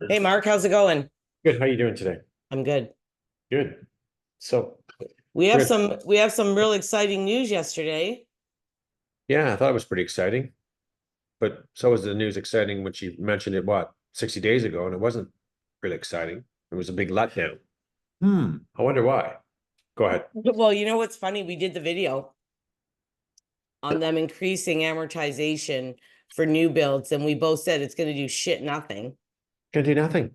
Hey Mark, how's it going? Good. How you doing today? I'm good. Good. So We have we're gonna, some real exciting news yesterday. yeah, I thought it was pretty exciting, but so was the news exciting when she mentioned it, what, 60 days ago, and it wasn't really exciting. It was a big letdown. I wonder why. Go ahead. Well, you know what's funny? We did the video on them increasing amortization for new builds, and we both said it's going to do shit nothing Gonna do nothing.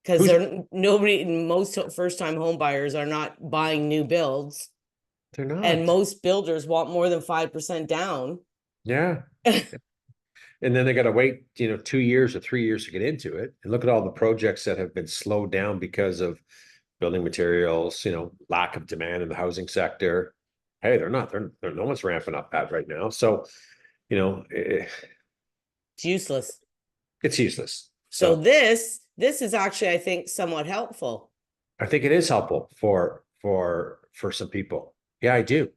because Who's most first-time home buyers are not buying new builds, they're and not. most builders want more than 5% down. Yeah. And then they gotta wait, 2 years or 3 years to get into it. And look at all the projects that have been slowed down because of building materials, lack of demand in the housing sector. Hey, they're no one's ramping up that right now. So, you know, eh, It's useless. it's useless. So So this is actually, I think, somewhat helpful. I think it is helpful for some people. Yeah, I do.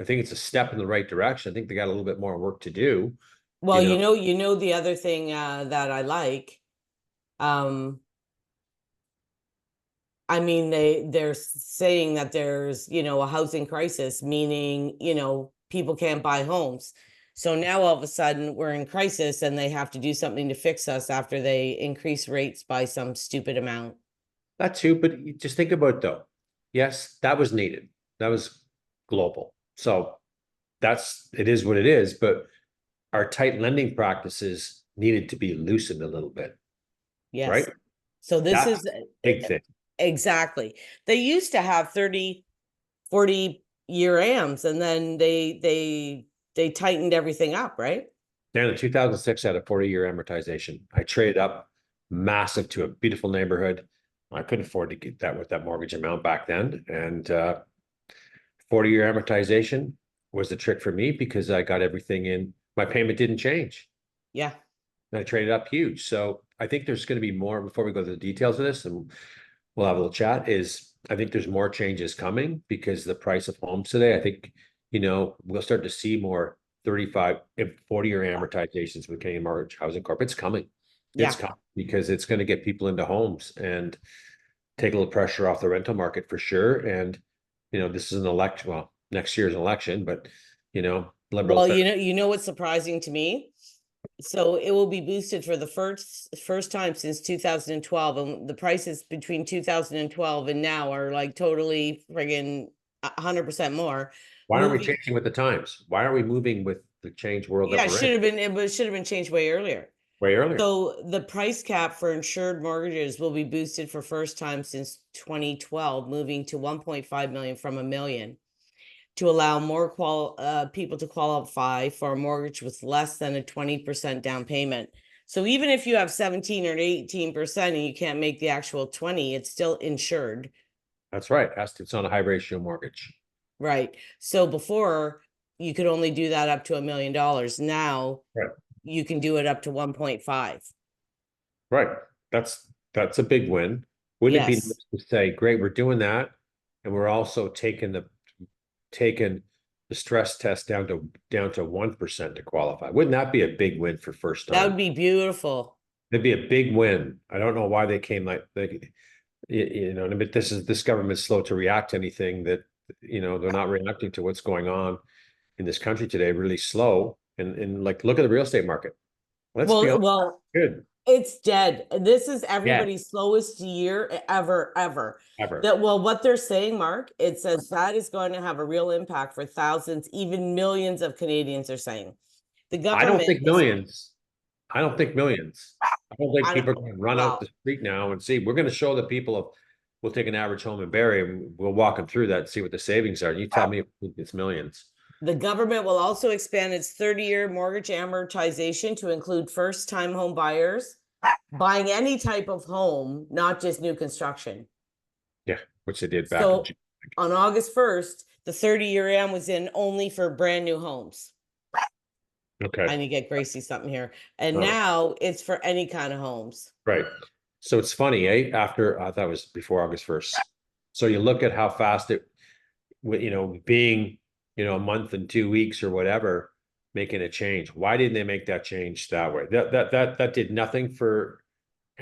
I think it's a step in the right direction. I think they got a little bit more work to do. Well, You know, the other thing that I like, um, I mean, they're saying that there's, a housing crisis, meaning, people can't buy homes. So now all of a sudden we're in crisis and they have to do something to fix us after they increase rates by some stupid amount. that too, but you just think about it though. Yes, that was needed. That was global. So that's it is what it is, but our tight lending practices needed to be loosened a little bit, Yes. right? So this That's is big thing. exactly. They used to have 30, 40 year AMs and then they tightened everything up, right? Dan, in 2006, I had a 40-year amortization. I traded up massive to a beautiful neighborhood. I couldn't afford to get that with that mortgage amount back then. And 40-year amortization was the trick for me because I got everything in. My payment didn't change. Yeah. And I traded up huge. So I think there's going to be more before we go to the details of this, and we'll have a little chat. Is I think there's more changes coming because the price of homes today, I think, we'll start to see more 35 and 40-year amortizations with Canadian Mortgage Housing Corp. It's coming. It's Yeah. coming because it's going to get people into homes and take a little pressure off the rental market for sure. And, this is an election. Well, next year's an election, but, Well, liberals, what's surprising to me? So it will be boosted for the first time since 2012, and the prices between 2012 and now are like totally friggin' 100% more. why aren't we Moving, changing with the times? Why are we moving with the change world that yeah, we're in it should have been changed way earlier. way earlier? So the price cap for insured mortgages will be boosted for first time since 2012, moving to 1.5 million from a million, to allow more people to qualify for a mortgage with less than a 20% down payment. So even if you have 17 or 18% and you can't make the actual 20, it's still insured, That's right. It's on a high ratio mortgage. right? So before you could only do that up to $1 million. Now Right. you can do it up to 1.5. Right. That's a big win. Wouldn't it be Yes. nice to say, great, we're doing that, and we're also taking the stress test down to 1% to qualify? Wouldn't that be a big win for first That time? would be beautiful. It'd be a big win. I don't know why they came like but this government's slow to react to anything that they're not reacting to what's going on in this country today, really slow. And like look at the real estate market. Let's be Well, honest, well, good. it's dead. This is Yeah, everybody's slowest year ever, ever. ever. That well, what they're saying, Mark, it says that is going to have a real impact for thousands, even millions of Canadians are saying. The I don't government think is, millions. I don't think millions. I don't think I don't, people are going to run out the well, street now and see. We're going to show the people of we'll take an average home in Barrie and we'll walk them through that and see what the savings are. And you tell me if it's millions. the government will also expand its 30-year mortgage amortization to include first-time home buyers buying any type of home, not just new construction. Yeah, which they did back in So June. on August 1st, the 30-year AM was in only for brand new homes. Okay. I need to get Gracie something here. And All right. now it's for any kind of homes. Right. So it's funny, eh? After I thought it was before August 1st. So you look at how fast being, a month and 2 weeks or whatever, making a change. Why didn't they make that change that way? That did nothing for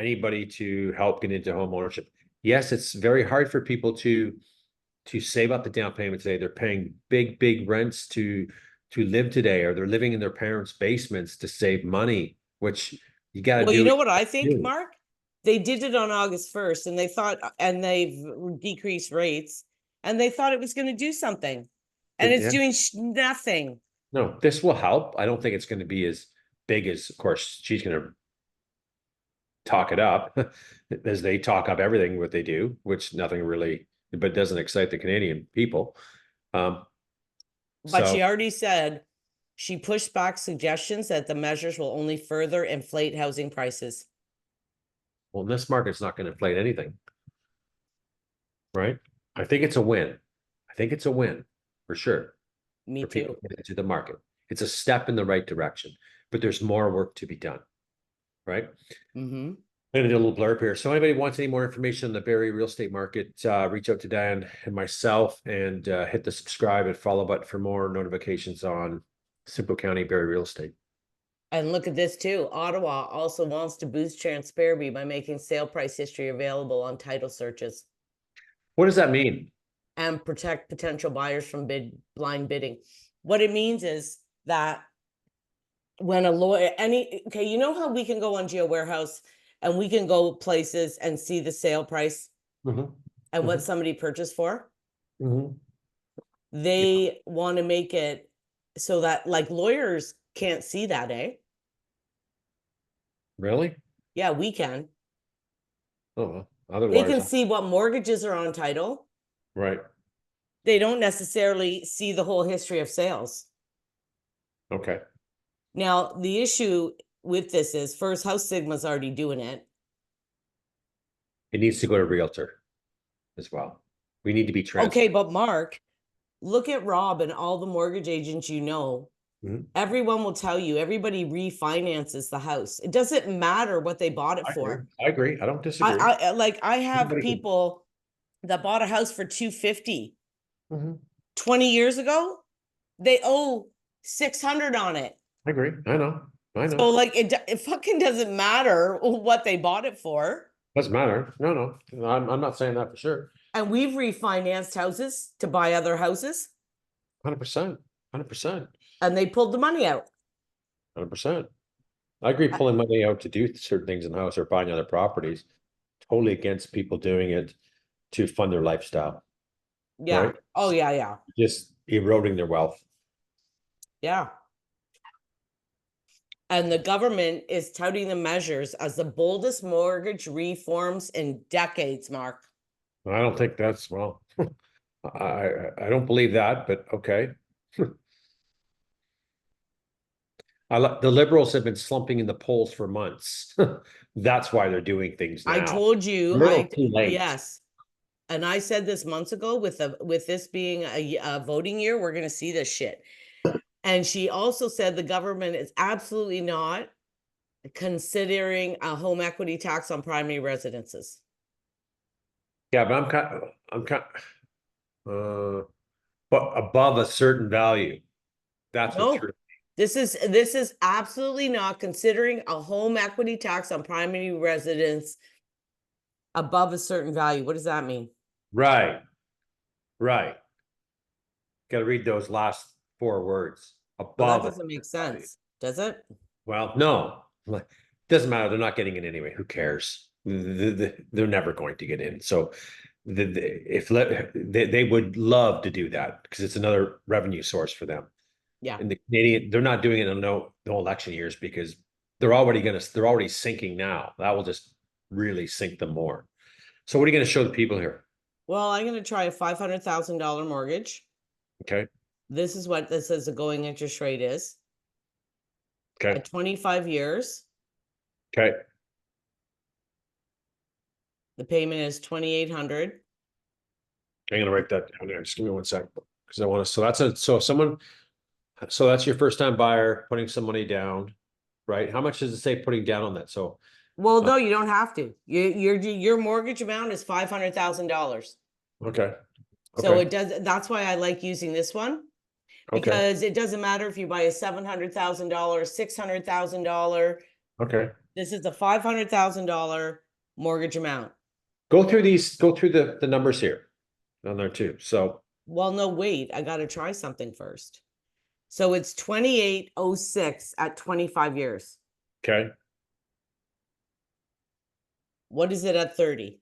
anybody to help get into home ownership. Yes, it's very hard for people to save up the down payment today. They're paying big rents to live today, or they're living in their parents' basements to save money, which you got to Well, do you know what what I think, you do. Mark? They did it on August 1st and they thought, and they've decreased rates and they thought it was going to do something. And it's Yeah. doing nothing. No, this will help. I don't think it's going to be as big as, of course, she's going to talk it up as they talk up everything what they do, which nothing really, but doesn't excite the Canadian people. Um, But she so, already said she pushed back suggestions that the measures will only further inflate housing prices. well, this market's not going to inflate anything, right? I think it's a win. I think it's a win for sure Me for people too. to get into the market. It's a step in the right direction, but there's more work to be done, right? Mm-hmm. I'm gonna do a little blurb here. So anybody wants any more information on the Barrie real estate market, reach out to Dan and myself, and hit the subscribe and follow button for more notifications on Simcoe County Barrie real estate. And look at this too. Ottawa also wants to boost transparency by making sale price history available on title searches What does that mean? and protect potential buyers from blind bidding. What it means is that when a lawyer, okay, you know how we can go on Geo Warehouse and we can go places and see the sale price Mhm. and what Mhm. somebody purchased for? Mhm. They want to make it so that like lawyers can't see that, eh? Really? Yeah, we can. Oh, well, They otherwise, can see what mortgages are on title. right. They don't necessarily see the whole history of sales. Okay. Now, the issue with this is first, House Sigma's already doing it. It needs to go to Realtor as well. We need to be Okay, transparent. but Mark, look at Rob and all the mortgage agents you know. Mhm. Everyone will tell you everybody refinances the house. It doesn't matter what they bought it I agree. for. I agree. I don't disagree. I have Everybody can- people that bought a house for 250 Mhm. 20 years ago. They owe 600 on it. I agree. I know. I So know. like it fucking doesn't matter what they bought it for. Doesn't matter. No. I'm not saying that for sure. And we've refinanced houses to buy other houses 100%. 100%. and they pulled the money out. 100%. I agree pulling money out to do certain things in the house or buying other properties. Totally against people doing it to fund their lifestyle, Yeah. right? Oh yeah, yeah. Just eroding their wealth. Yeah. And the government is touting the measures as the boldest mortgage reforms in decades, Mark. I don't think that's well. I don't believe that, but okay. The liberals have been slumping in the polls for months. That's why they're doing things I now. told you, A little too late. yes. And I said this months ago with this being a voting year, we're going to see this shit. And she also said the government is absolutely not considering a home equity tax on primary residences. Yeah, but I'm kind, but above a certain value. That's what No, threw. this is absolutely not considering a home equity tax on primary residence above a certain value. What does that mean? Right, right. Got to read those last four words. Well, that Above a doesn't make certain value. sense, does it? Well, no, doesn't matter. They're not getting it anyway. Who cares? They're never going to get in. So, if they would love to do that because it's another revenue source for them. Yeah. And the Canadian, they're not doing it in no election years because they're already sinking now. That will just really sink them more. So, what are you going to show the people here? Well, I'm going to try a $500,000 mortgage. Okay. This is what this says the going interest rate is Okay. at 25 years. Okay. The payment is 2,800. I'm gonna write that down there. Just give me 1 second because I want to. So that's your first time buyer putting some money down, right? How much does it say putting down on that? So Well, no, you don't have to. Your mortgage amount is $500,000. okay, So okay, it does. That's why I like using this one okay, because it doesn't matter if you buy a $700,000, $600,000. okay. This is a $500,000 mortgage amount. Go through the numbers here on there too. So, Well, no, wait, I gotta try something first. So it's 2806 at 25 years. okay. What is it at 30?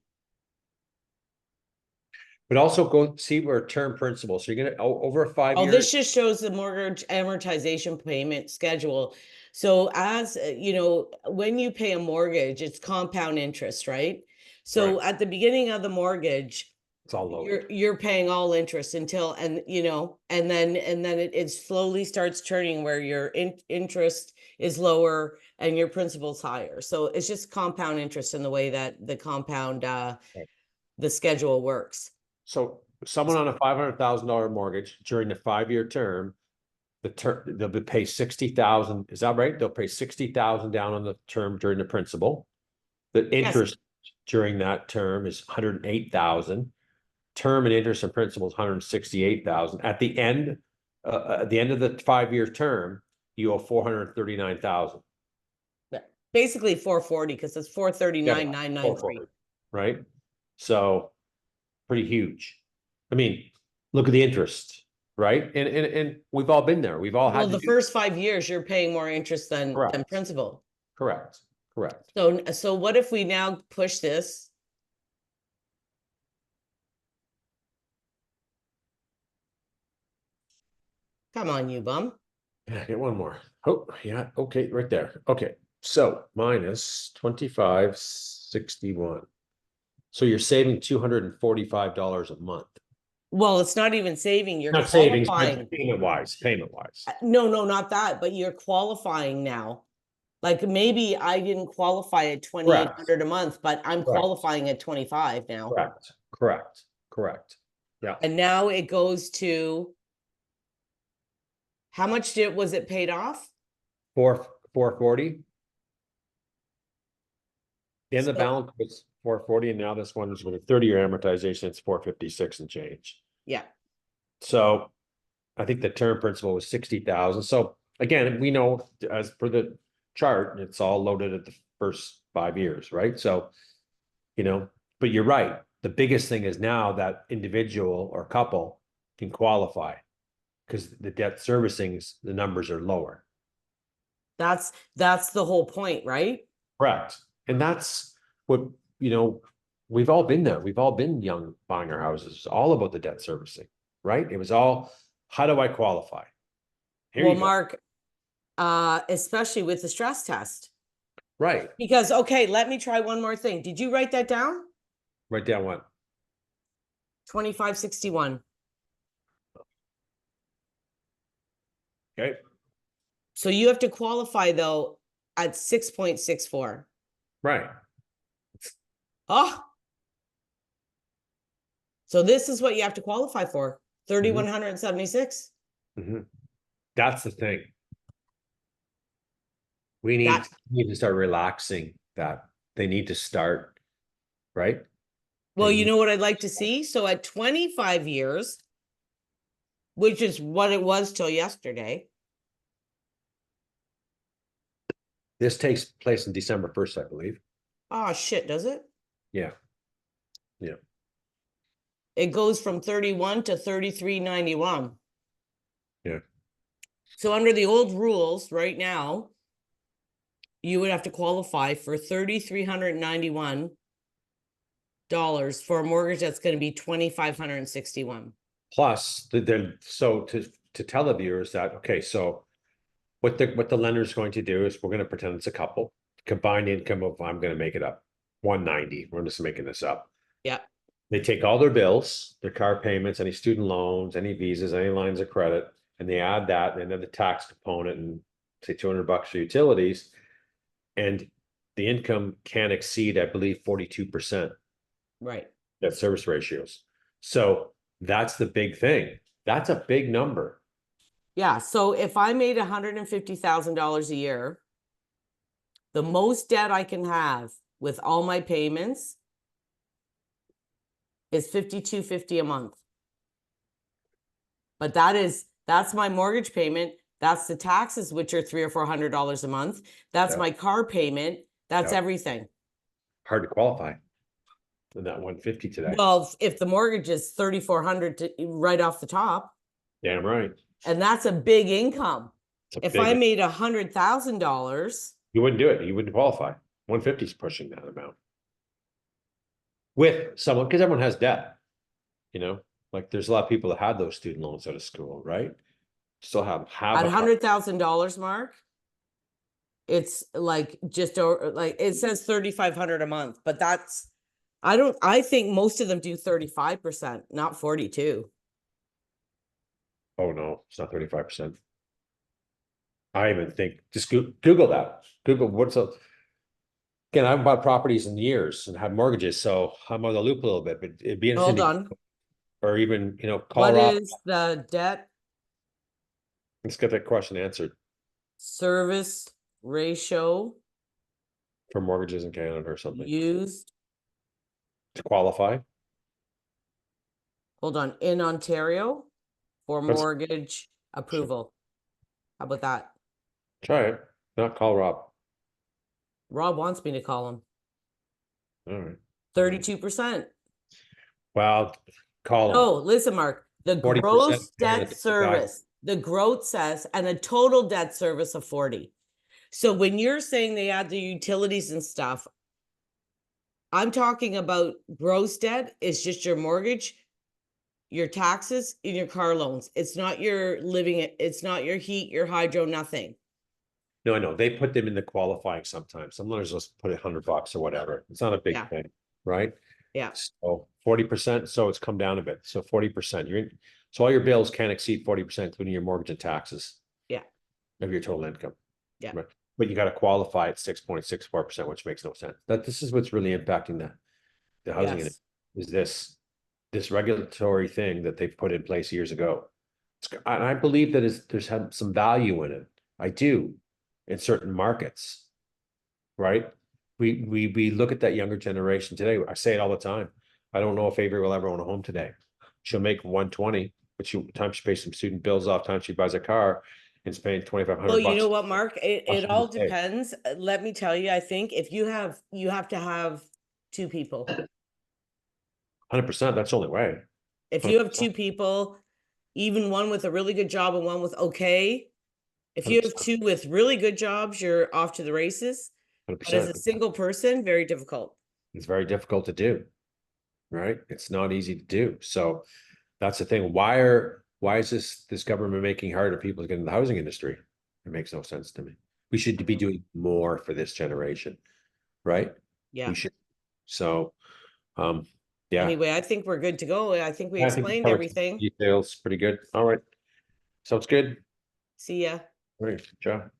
But also go see where term principal. So you're gonna over a 5 Oh, year. this just shows the mortgage amortization payment schedule. So as you know, when you pay a mortgage, it's compound interest, right? So Right. at the beginning of the mortgage, It's all loaded. you're paying all interest until, and you know, and then it slowly starts turning where your interest is lower and your principal's higher. So it's just compound interest in the way that the compound Right. the schedule works. So someone on a $500,000 mortgage during the 5 year term, they'll be pay 60,000. Is that right? They'll pay 60,000 down on the term during the principal. The Yes. interest during that term is 108,000. Term and interest and principal is 168,000. At the end of the 5 year term, you owe 439,000. Basically 440 because it's 439,993. Right? So pretty huge. I mean, look at the interest, right? And we've all been there. We've all Well, had the first 5 years you're paying more interest than Correct. principal. Correct. So what if we now push this? Come on, you bum. Yeah, get one more. Oh, yeah. Okay, right there. Okay. So minus 2561. So you're saving $245 a month. Well, it's not even saving, you're Not savings, qualifying. payment wise. No, not that, but you're qualifying now. Like maybe I didn't qualify at 2,800 a month, but I'm Correct. qualifying at 25 now. Correct. Yeah. And now it goes to how much was it paid off? 440. And the So- balance was 440, and now this one is with a 30-year amortization, it's 456 and change. Yeah. So I think the term principal was 60,000. So again, we know as per the chart, it's all loaded at the first 5 years, right? So, but you're right. The biggest thing is now that individual or couple can qualify because the debt servicings, the numbers are lower. That's the whole point, right? Correct. And that's what, we've all been there. We've all been young buying our houses. It's all about the debt servicing, right? It was all, how do I qualify? Here Well, you go. Mark, especially with the stress test. Right. Because, okay, let me try one more thing. Did you write that down? Write down what? 2561. Okay. So you have to qualify though at 6.64. Right. Oh. So this is what you have to qualify for. 3,176. Mm-hmm. That's the thing. We need to start relaxing that. They need to start, right? Well, you know what I'd like to see? So at 25 years, which is what it was till yesterday. This takes place in December 1st, I believe. Oh, shit, does it? Yeah. It goes from 31 to 33.91. Yeah. So under the old rules right now, you would have to qualify for $3,391 for a mortgage that's going to be 2,561. Plus, so to tell the viewers that, okay, so what the lender is going to do is we're going to pretend it's a couple. Combined income of, I'm going to make it up, 190. We're just making this up. Yeah. They take all their bills, their car payments, any student loans, any visas, any lines of credit, and they add that, and then the tax component, and say $200 for utilities, and the income can exceed, I believe, 42%. Right. Debt service ratios. So that's the big thing. That's a big number. Yeah. So if I made $150,000 a year, the most debt I can have with all my payments is $5,250 a month. But that's my mortgage payment. That's the taxes, which are $300 or $400 a month. That's my car payment. That's Yeah. everything. Hard to qualify in that 150 today. Well, if the mortgage is 3,400 to right off the top, Damn right. and that's a big income. It's a If big, I made $100,000, you wouldn't do it. You wouldn't qualify. 150 is pushing that amount. With someone, because everyone has debt, you know, like there's a lot of people that had those student loans out of school, right? Still have at a $100,000, Mark, it's like just over, like it says 3,500 a month, but that's, I think most of them do 35%, not 42. Oh no, it's not 35%. I even think just Google that. Google what's a again, I haven't bought properties in years and had mortgages, so I'm on the loop a little bit, but it'd be interesting Hold to, on. or even, you know, What Colorado. is the debt Let's get that question answered service ratio for mortgages in Canada or something used? to qualify. Hold on, in Ontario for Let's mortgage approval. How about that? try it. Not call Rob. Rob wants me to call him. All right. 32%. Well, call him. Oh, listen, Mark, the 40% gross Canada, debt the guy- service, the growth says, and a total debt service of 40. So when you're saying they add the utilities and stuff, I'm talking about gross debt is just your mortgage, your taxes, and your car loans. It's not your living, it's not your heat, your hydro, nothing. No, I know. They put them in the qualifying sometimes. Some lenders just put $100 or whatever. It's not a big Yeah. thing, right? Yeah. So 40%, so it's come down a bit. So 40%. So all your bills can't exceed 40%, including your mortgage and taxes. Yeah. Of your total income. Yeah. Right. But you got to qualify at 6.64%, which makes no sense. This is what's really impacting the housing Yes. is this regulatory thing that they've put in place years ago. And I believe that there's had some value in it. I do in certain markets, right? We look at that younger generation today. I say it all the time. I don't know if Avery will ever own a home today. She'll make 120, but time she pays some student bills off, time she buys a car, and it's paying 2,500 Well, bucks. you know what, Mark? It all Day. depends. Let me tell you, I think if you have to have two people. 100%. That's the only way. If you have two people, even one with a really good job and one with okay, if you have 100%. two with really good jobs, you're off to the races. But as a 100%. single person, very difficult. It's very difficult to do, right? It's not easy to do. So that's the thing. Why is this government making harder people to get in the housing industry? It makes no sense to me. We should be doing more for this generation, right? Yeah. We should. So, yeah. Anyway, I think we're good to go. I think we I think we explained covered everything. details pretty good. All right. Sounds good. See ya. All right. Ciao.